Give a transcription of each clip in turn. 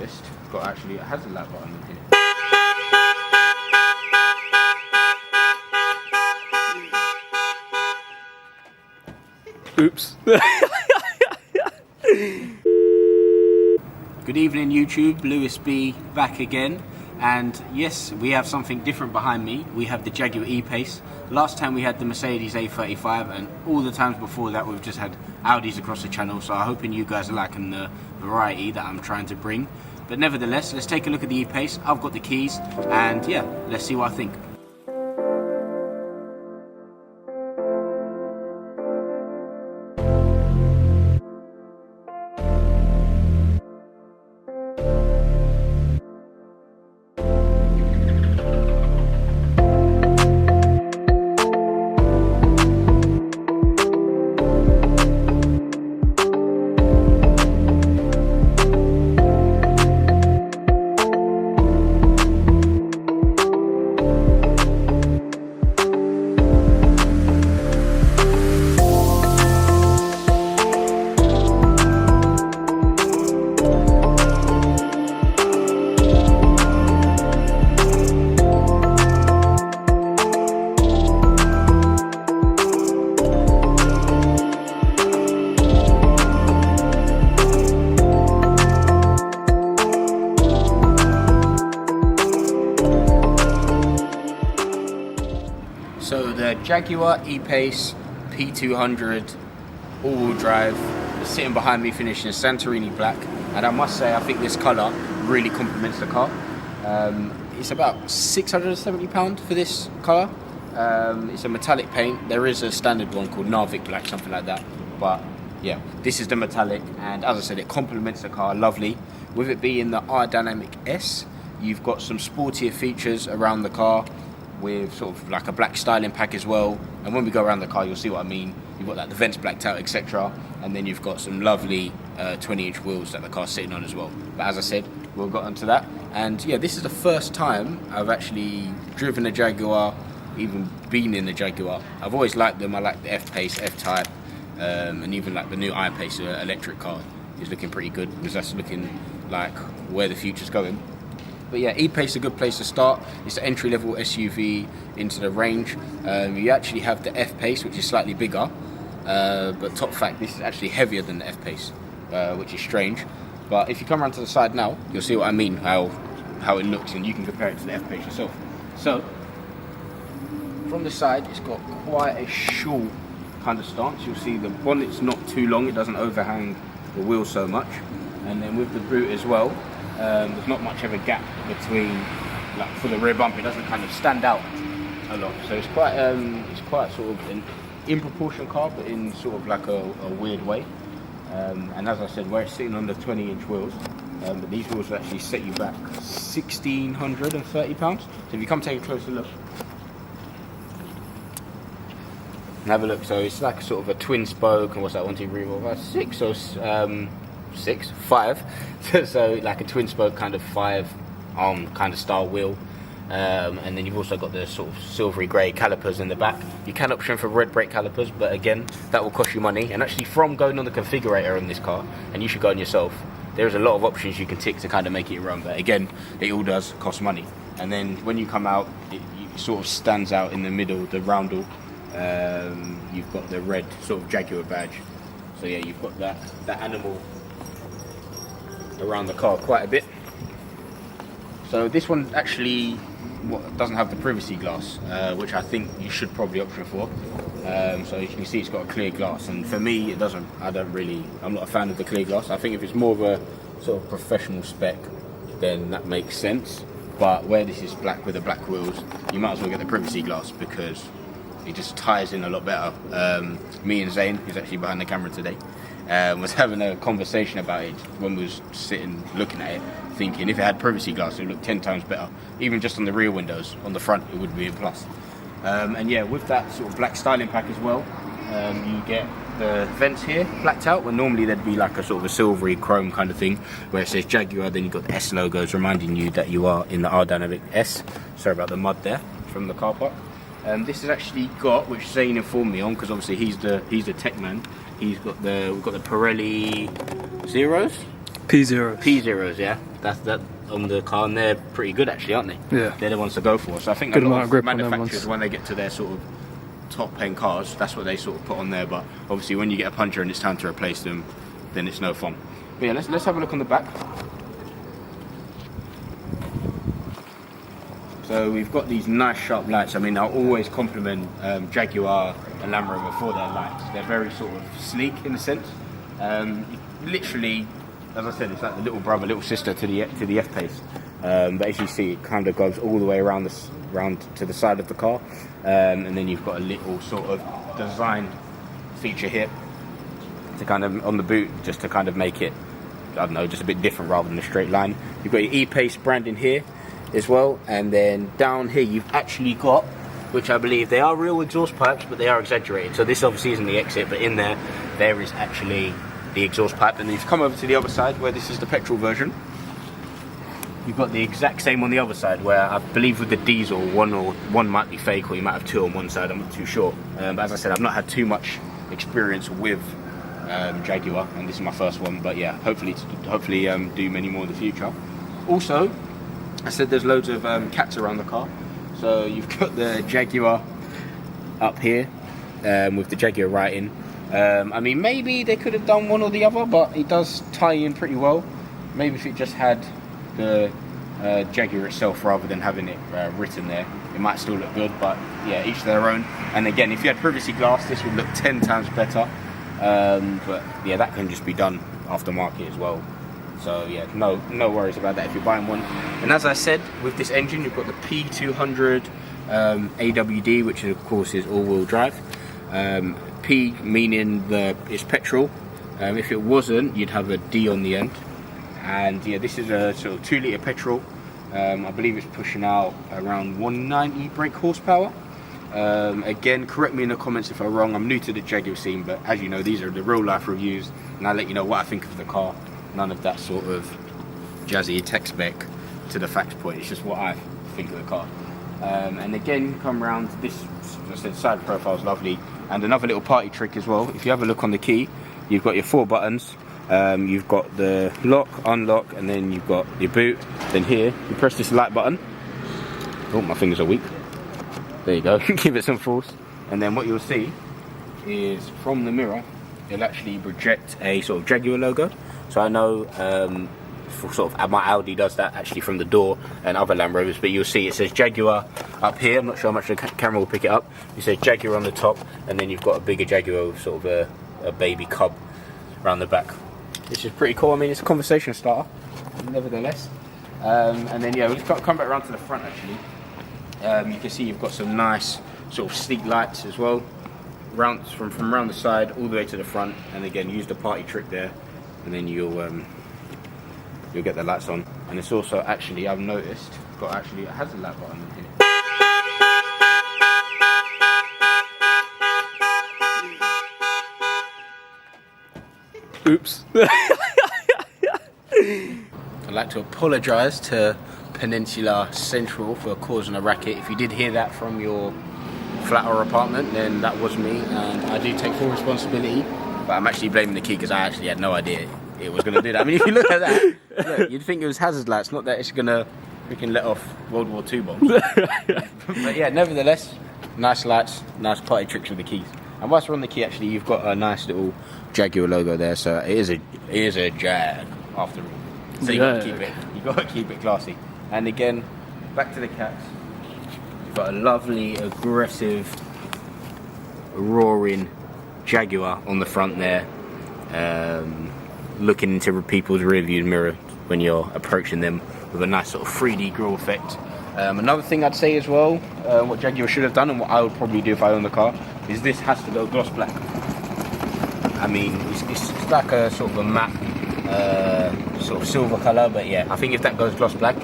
It's got actually, it has a lap button in here. Oops. Good evening YouTube, Lewis B back again, and yes, we have something different behind me. We have the Jaguar E-Pace. Last time we had the Mercedes A35, and all the times before that we've just had Audis across the channel, so I'm hoping you guys are liking the variety that I'm trying to bring. But nevertheless, let's take a look at the E-Pace. I've got the keys, and yeah, let's see what I think. So the Jaguar E-Pace P200 all-wheel drive is sitting behind me, finished in Santorini black, and I must say I think this colour really complements the car. It's about £670 for this colour. It's a metallic paint. There is a standard one called Narvik black, something like that, but yeah, this is the metallic, and as I said, it complements the car lovely. With it being the R-Dynamic S, you've got some sportier features around the car, with sort of like a black styling pack as well, and when we go around the car you'll see what I mean. You've got like the vents blacked out, etc., and then you've got some lovely 20-inch wheels that the car's sitting on as well. But as I said, we'll get onto that. And yeah, this is the first time I've actually driven a Jaguar, even been in the Jaguar. I've always liked them. I like the F-Pace, F-Type, and even like the new I-Pace electric car is looking pretty good, because that's looking like where the future's going. But yeah, E-Pace is a good place to start. It's an entry-level SUV into the range. You actually have the F-Pace, which is slightly bigger, but top fact, this is actually heavier than the F-Pace, which is strange. But if you come around to the side now, you'll see what I mean, how it looks, and you can compare it to the F-Pace yourself. So, from the side, it's got quite a short kind of stance. You'll see the bonnet's not too long, it doesn't overhang the wheel so much. And then with the boot as well, there's not much of a gap between, like for the rear bumper, it doesn't kind of stand out a lot. So it's quite sort of an in proportion car, but in sort of like a weird way. And as I said, where it's sitting on the 20-inch wheels, but these wheels will actually set you back £1,630. So if you come take a closer look and have a look, so it's like a sort of a twin spoke, and what's that, 1, 2, 3, 4, 5, 6, so 5 so like a twin spoke kind of 5-arm kind of style wheel, and then you've also got the sort of silvery grey calipers in the back. You can option for red brake calipers, but again, that will cost you money. And actually, from going on the configurator in this car, and you should go on yourself, there's a lot of options you can tick to kind of make it your own, but again, it all does cost money. And then when you come out, it sort of stands out in the middle, the roundel. You've got the red sort of Jaguar badge, so yeah, you've got that animal around the car quite a bit. So this one actually doesn't have the privacy glass, which I think you should probably option for. So you can see it's got a clear glass, and for me it doesn't. I'm not a fan of the clear glass. I think if it's more of a sort of professional spec, then that makes sense. But where this is black with the black wheels, you might as well get the privacy glass, because it just ties in a lot better. Me and Zane, who's actually behind the camera today, was having a conversation about it when we was sitting looking at it, thinking if it had privacy glass it would look 10 times better. Even just on the rear windows, on the front it would be a plus. And yeah, with that sort of black styling pack as well, you get the vents here blacked out, when normally there'd be like a sort of a silvery chrome kind of thing where it says Jaguar, then you've got the S logos reminding you that you are in the R-Dynamic S. Sorry about the mud there from the car park. This has actually got, which Zane informed me on, because obviously he's the tech man. We've got the Pirelli Zeros? P0s. P0s, yeah. that's that on the car, and they're pretty good actually, aren't they? Yeah. They're the ones to go for. So I think Good a lot amount of grip on them manufacturers, ones. when they get to their sort of top end cars, that's what they sort of put on there. But obviously, when you get a puncture and it's time to replace them, then it's no fun. But yeah, let's have a look on the back. So we've got these nice sharp lights. I mean, I always compliment Jaguar and Land Rover for their lights. They're very sort of sleek in a sense. Literally, as I said, it's like the little brother, little sister to the F-Pace. But as you see, it kind of goes all the way around to the side of the car, and then you've got a little sort of design feature here to kind of on the boot, just to kind of make it, I don't know, just a bit different rather than a straight line. You've got your E-Pace branding here as well, and then down here you've actually got, which I believe they are real exhaust pipes, but they are exaggerated. So this obviously isn't the exit, but in there is actually the exhaust pipe. And then you've come over to the other side where this is the petrol version. You've got the exact same on the other side, where I believe with the diesel, one might be fake, or you might have two on one side. I'm not too sure. But as I said, I've not had too much experience with Jaguar, and this is my first one. But yeah, hopefully do many more in the future. Also, I said there's loads of cats around the car. So you've got the Jaguar up here with the Jaguar writing. I mean, maybe they could have done one or the other, but it does tie in pretty well. Maybe if it just had the Jaguar itself rather than having it written there, it might still look good. But yeah, each their own. And again, if you had privacy glass, this would look 10 times better. But yeah, that can just be done aftermarket as well. So yeah, no worries about that if you're buying one. And as I said, with this engine, you've got the P200 AWD, which of course is all-wheel drive. P meaning it's petrol. If it wasn't, you'd have a D on the end. And yeah, this is a sort of 2-litre petrol. I believe it's pushing out around 190 brake horsepower. Again, correct me in the comments if I'm wrong. I'm new to the Jaguar scene, but as you know, these are the real life reviews, and I'll let you know what I think of the car. None of that sort of jazzy tech spec to the fact point. It's just what I think of the car. And again, come around this, as I said, side profile is lovely. And another little party trick as well. If you have a look on the key, you've got your 4 buttons. You've got the lock, unlock, and then you've got your boot. Then here, you press this light button. Oh, my fingers are weak. There you go. Give it some force. And then what you'll see is from the mirror, it'll actually project a sort of Jaguar logo. So I know for sort of my Audi does that actually from the door, and other Land Rovers, but you'll see it says Jaguar up here. I'm not sure how much the camera will pick it up. It says Jaguar on the top, and then you've got a bigger Jaguar with sort of a baby cub around the back, which is pretty cool. I mean, it's a conversation starter nevertheless. And then yeah, we'll come back around to the front actually. You can see you've got some nice sort of sleek lights as well, from around the side all the way to the front. And again, use the party trick there, and then you'll get the lights on. And it's also actually, I've noticed, got actually, it has a light button in here. Oops. I'd like to apologise to Peninsula Central for causing a racket. If you did hear that from your flat or apartment, then that was me, and I do take full responsibility. But I'm actually blaming the key because I actually had no idea it was going to do that. I mean, if you look at that, look, you'd think it was hazard lights, not that it's going to freaking let off World War II bombs. But yeah, nevertheless, nice lights, nice party tricks with the keys. And whilst we're on the key, actually, you've got a nice little Jaguar logo there, so it is a Jag after all. So you got to keep it classy. And again, back to the cats. You've got a lovely, aggressive, roaring Jaguar on the front there, looking into people's rear view mirror when you're approaching them, with a nice sort of 3D grille effect. Another thing I'd say as well, what Jaguar should have done, and what I would probably do if I owned the car, is this has to go gloss black. I mean, it's like a sort of a matte sort of silver colour, but yeah, I think if that goes gloss black,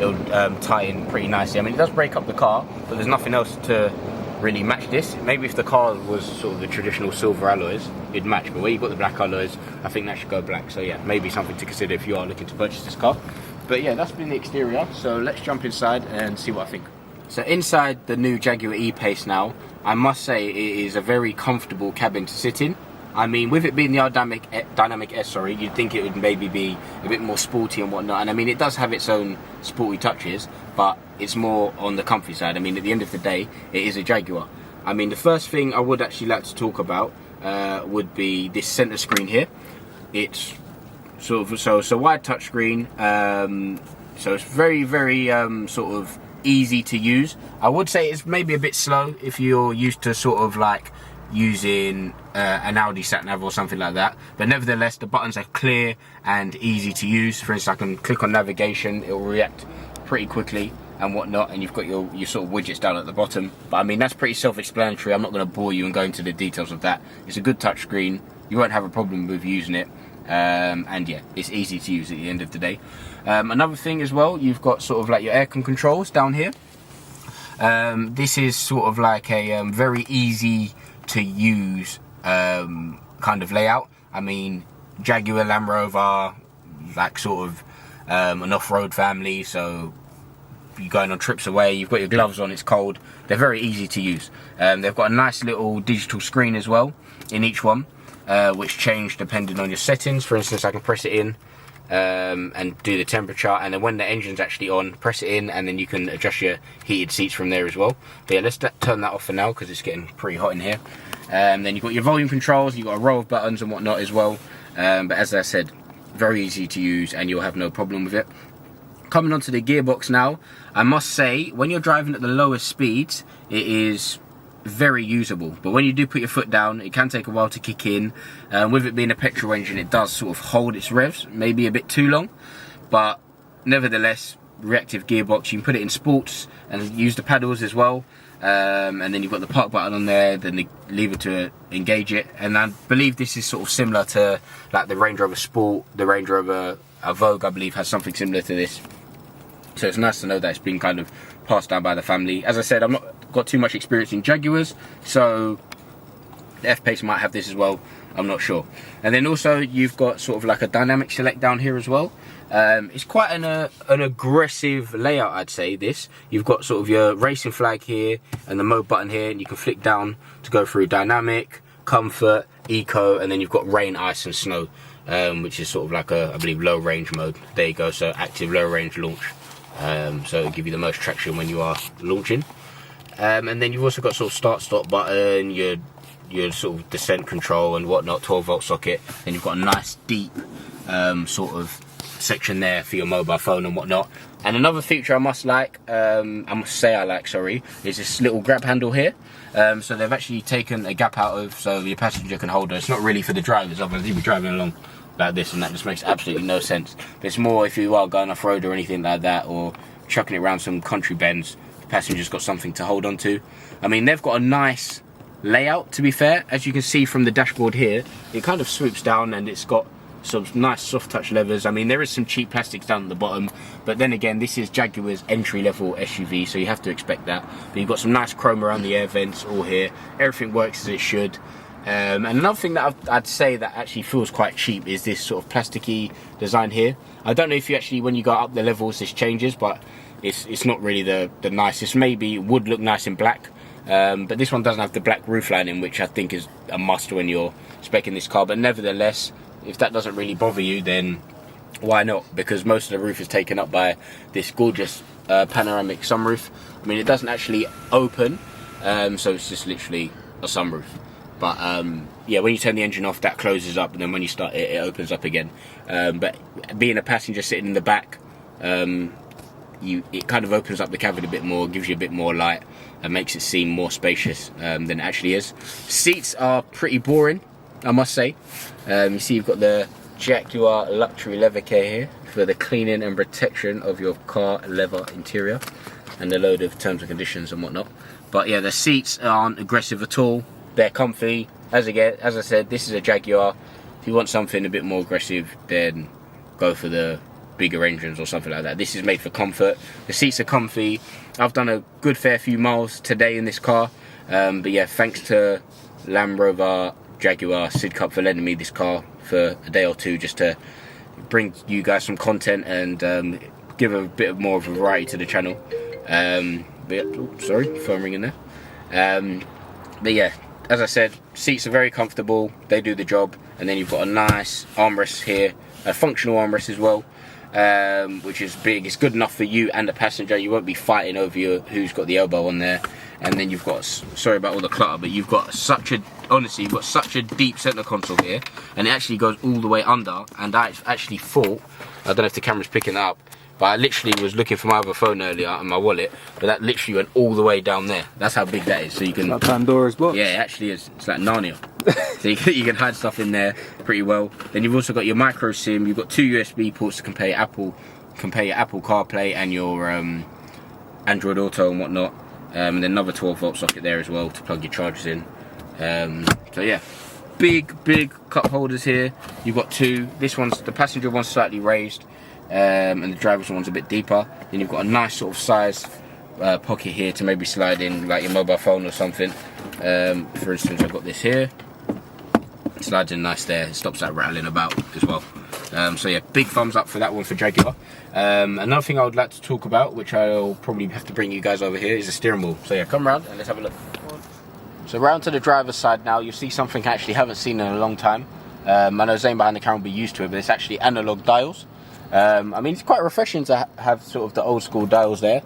it'll tie in pretty nicely. I mean, it does break up the car, but there's nothing else to really match this. Maybe if the car was sort of the traditional silver alloys, it'd match, but where you've got the black alloys, I think that should go black. So yeah, maybe something to consider if you are looking to purchase this car. But yeah, that's been the exterior, so let's jump inside and see what I think. So inside the new Jaguar E-Pace now, I must say it is a very comfortable cabin to sit in. I mean, with it being the Dynamic S, sorry, you'd think it would maybe be a bit more sporty and whatnot. And I mean, it does have its own sporty touches, but it's more on the comfy side. I mean, at the end of the day, it is a Jaguar. I mean, the first thing I would actually like to talk about would be this center screen here. It's sort of wide touchscreen, so it's very sort of easy to use. I would say it's maybe a bit slow if you're used to sort of like using an Audi sat nav or something like that, but nevertheless the buttons are clear and easy to use. For instance, I can click on navigation, it will react pretty quickly and whatnot, and you've got your sort of widgets down at the bottom. But I mean, that's pretty self-explanatory. I'm not going to bore you and go into the details of that. It's a good touchscreen, you won't have a problem with using it, and yeah, it's easy to use at the end of the day. Another thing as well, you've got sort of like your aircon controls down here. This is sort of like a very easy to use kind of layout. I mean, Jaguar, Land Rover, like sort of an off-road family, so you're going on trips away, you've got your gloves on, it's cold. They're very easy to use. They've got a nice little digital screen as well in each one, which change depending on your settings. For instance, I can press it in and do the temperature, and then when the engine's actually on, press it in, and then you can adjust your heated seats from there as well. But yeah, let's turn that off for now because it's getting pretty hot in here. Then you've got your volume controls, you've got a row of buttons and whatnot as well, but as I said, very easy to use and you'll have no problem with it. Coming onto the gearbox now, I must say, when you're driving at the lowest speeds, it is very usable, but when you do put your foot down, it can take a while to kick in. With it being a petrol engine, it does sort of hold its revs maybe a bit too long, but nevertheless, reactive gearbox. You can put it in sports and use the paddles as well, and then you've got the park button on there, then the lever to engage it. And I believe this is sort of similar to like the Range Rover Sport, the Range Rover Vogue, I believe, has something similar to this. So it's nice to know that it's been kind of passed down by the family. As I said, I've not got too much experience in Jaguars, so the F-Pace might have this as well, I'm not sure. And then also you've got sort of like a dynamic select down here as well. It's quite an aggressive layout, I'd say, this. You've got sort of your racing flag here and the mode button here, and you can flick down to go through dynamic, comfort, eco, and then you've got rain, ice and snow, which is sort of like a, I believe, low range mode. There you go, so active low range launch. So it'll give you the most traction when you are launching. And then you've also got sort of start stop button, your sort of descent control and whatnot, 12-volt socket. Then you've got a nice deep sort of section there for your mobile phone and whatnot. And another feature I must say I like, is this little grab handle here. So they've actually taken a gap out of, so your passenger can hold it. It's not really for the drivers, otherwise you'll be driving along like this, and that just makes absolutely no sense. But it's more if you are going off-road or anything like that, or chucking it around some country bends, the passenger's got something to hold on to. I mean, they've got a nice layout, to be fair. As you can see from the dashboard here, it kind of swoops down and it's got some nice soft touch levers. I mean, there is some cheap plastics down at the bottom, but then again, this is Jaguar's entry-level SUV, so you have to expect that. But you've got some nice chrome around the air vents all here. Everything works as it should. And another thing that I'd say that actually feels quite cheap is this sort of plasticky design here. I don't know if you actually, when you go up the levels, this changes, but it's not really the nicest. Maybe it would look nice in black, but this one doesn't have the black roof lining, which I think is a must when you're speccing this car. But nevertheless, if that doesn't really bother you, then why not? Because most of the roof is taken up by this gorgeous panoramic sunroof. I mean, it doesn't actually open, so it's just literally a sunroof. But yeah, when you turn the engine off, that closes up, and then when you start it, it opens up again. But being a passenger sitting in the back, it kind of opens up the cabin a bit more, gives you a bit more light, and makes it seem more spacious than it actually is. Seats are pretty boring, I must say. You see you've got the Jaguar luxury leather care here for the cleaning and protection of your car leather interior, and a load of terms and conditions and whatnot. But yeah, the seats aren't aggressive at all. They're comfy. As I said, this is a Jaguar. If you want something a bit more aggressive, then go for the bigger engines or something like that. This is made for comfort. The seats are comfy. I've done a good fair few miles today in this car. But yeah, thanks to Land Rover, Jaguar, Sid Cup for lending me this car for a day or two, just to bring you guys some content and give a bit more of a variety to the channel. But yeah, sorry, phone ringing there. But yeah, as I said, seats are very comfortable, they do the job, and then you've got a nice armrest here, a functional armrest as well, which is big. It's good enough for you and the passenger. You won't be fighting over who's got the elbow on there. And then you've got, sorry about all the clutter, but you've got honestly, you've got such a deep center console here, and it actually goes all the way under. And I actually thought, I don't know if the camera's picking it up, but I literally was looking for my other phone earlier and my wallet, but that literally went all the way down there. That's how big that is. So you can, like Pandora's box. yeah, it actually is. It's like Narnia. So you can hide stuff in there pretty well. Then you've also got your micro SIM. You've got 2 USB ports to compare your Apple CarPlay and your Android Auto and whatnot. And then another 12-volt socket there as well to plug your chargers in. So yeah, big cup holders here. You've got 2. This one's, the passenger one's slightly raised, and the driver's one's a bit deeper. Then you've got a nice sort of size pocket here to maybe slide in like your mobile phone or something. For instance, I've got this here. It slides in nice there. It stops that rattling about as well. So yeah, big thumbs up for that one for Jaguar. Another thing I would like to talk about, which I'll probably have to bring you guys over here, is the steering wheel. So yeah, come around and let's have a look. So round to the driver's side now, you'll see something I actually haven't seen in a long time. I know Zane behind the camera will be used to it, but it's actually analog dials. I mean, it's quite refreshing to have sort of the old school dials there,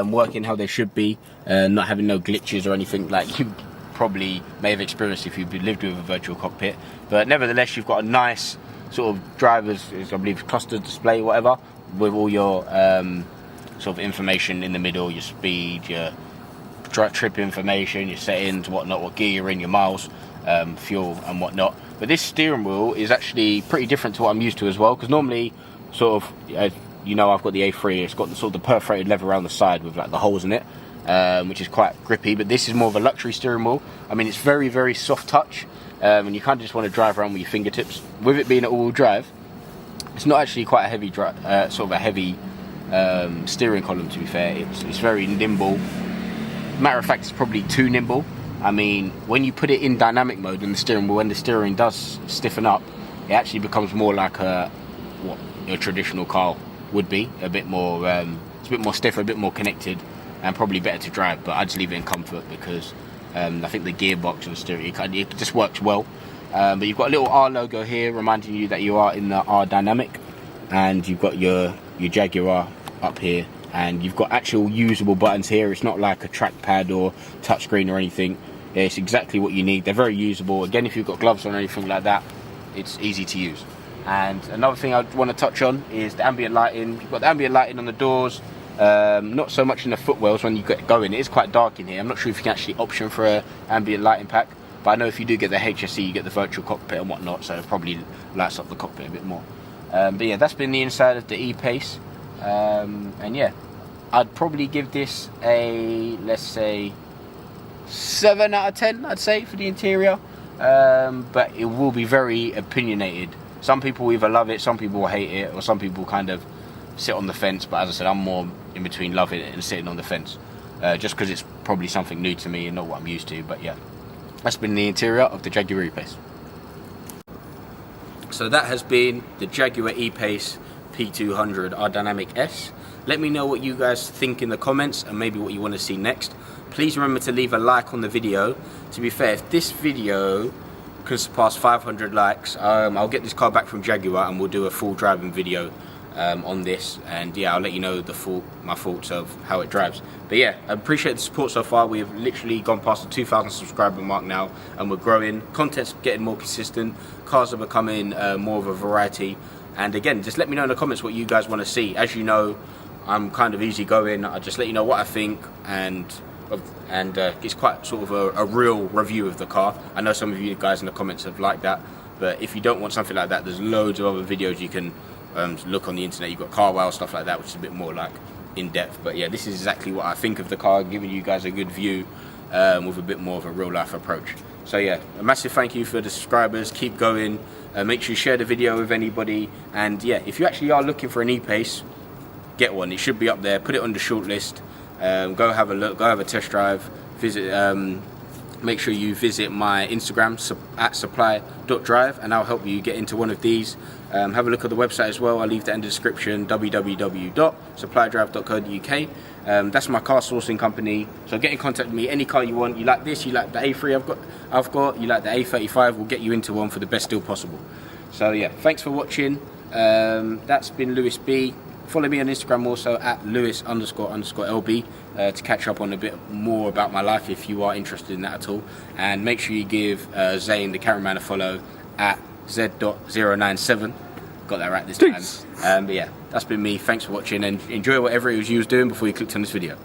working how they should be, not having no glitches or anything like you probably may have experienced if you've lived with a virtual cockpit. But nevertheless, you've got a nice sort of driver's, I believe, cluster display, whatever, with all your sort of information in the middle, your speed, your trip information, your settings, whatnot, what gear you're in, your miles, fuel and whatnot. But this steering wheel is actually pretty different to what I'm used to as well, because normally sort of, you know, I've got the A3, it's got the sort of the perforated leather around the side with like the holes in it, which is quite grippy, but this is more of a luxury steering wheel. I mean, it's very soft touch, and you kind of just want to drive around with your fingertips. With it being an all-wheel drive, it's not actually quite a heavy sort of a heavy steering column, to be fair. It's very nimble. Matter of fact, it's probably too nimble. I mean, when you put it in dynamic mode in the steering wheel, when the steering does stiffen up, it actually becomes more like what your traditional car would be. A bit more, it's a bit more stiffer, a bit more connected, and probably better to drive. But I just leave it in comfort because I think the gearbox and the steering, it just works well. But you've got a little R logo here reminding you that you are in the R Dynamic, and you've got your Jaguar up here, and you've got actual usable buttons here. It's not like a trackpad or touchscreen or anything. It's exactly what you need. They're very usable. Again, if you've got gloves on or anything like that, it's easy to use. And another thing I want to touch on is the ambient lighting. You've got the ambient lighting on the doors, not so much in the footwells when you get going. It is quite dark in here. I'm not sure if you can actually option for an ambient lighting pack, but I know if you do get the HSE, you get the virtual cockpit and whatnot, so it probably lights up the cockpit a bit more. But yeah, that's been the inside of the E-Pace. And yeah, I'd probably give this a, let's say, 7 out of 10, I'd say, for the interior. But it will be very opinionated. Some people either love it, some people hate it, or some people kind of sit on the fence. But as I said, I'm more in between loving it and sitting on the fence, just because it's probably something new to me and not what I'm used to. But yeah, that's been the interior of the Jaguar E-Pace. So that has been the Jaguar E-Pace P200 R Dynamic S. Let me know what you guys think in the comments and maybe what you want to see next. Please remember to leave a like on the video. To be fair, if this video can surpass 500 likes, I'll get this car back from Jaguar and we'll do a full driving video on this, and yeah, I'll let you know my thoughts of how it drives. But yeah, I appreciate the support so far. We've literally gone past the 2,000 subscriber mark now, and we're growing. Content's getting more consistent. Cars are becoming more of a variety. And again, just let me know in the comments what you guys want to see. As you know, I'm kind of easygoing. I just let you know what I think, and it's quite sort of a real review of the car. I know some of you guys in the comments have liked that, but if you don't want something like that, there's loads of other videos you can look on the internet. You've got car wow, stuff like that, which is a bit more like in depth. But yeah, this is exactly what I think of the car, giving you guys a good view with a bit more of a real life approach. So yeah, a massive thank you for the subscribers. Keep going. Make sure you share the video with anybody. And yeah, if you actually are looking for an E-Pace, get one. It should be up there. Put it on the shortlist. Go have a look. Go have a test drive. Visit make sure you visit my Instagram at supply.drive, and I'll help you get into one of these. Have a look at the website as well. I'll leave that in the description, www.supplydrive.co.uk. That's my car sourcing company, so get in contact with me. Any car you want, you like this, you like the A3 I've got, you like the A35, we'll get you into one for the best deal possible. So yeah, thanks for watching. That's been Lewis B. Follow me on Instagram also at Lewis__LB to catch up on a bit more about my life if you are interested in that at all. And make sure you give Zane, the cameraman, a follow at Z.097. Got that right this time. But yeah, that's been me. Thanks for watching, and enjoy whatever it was you was doing before you clicked on this video.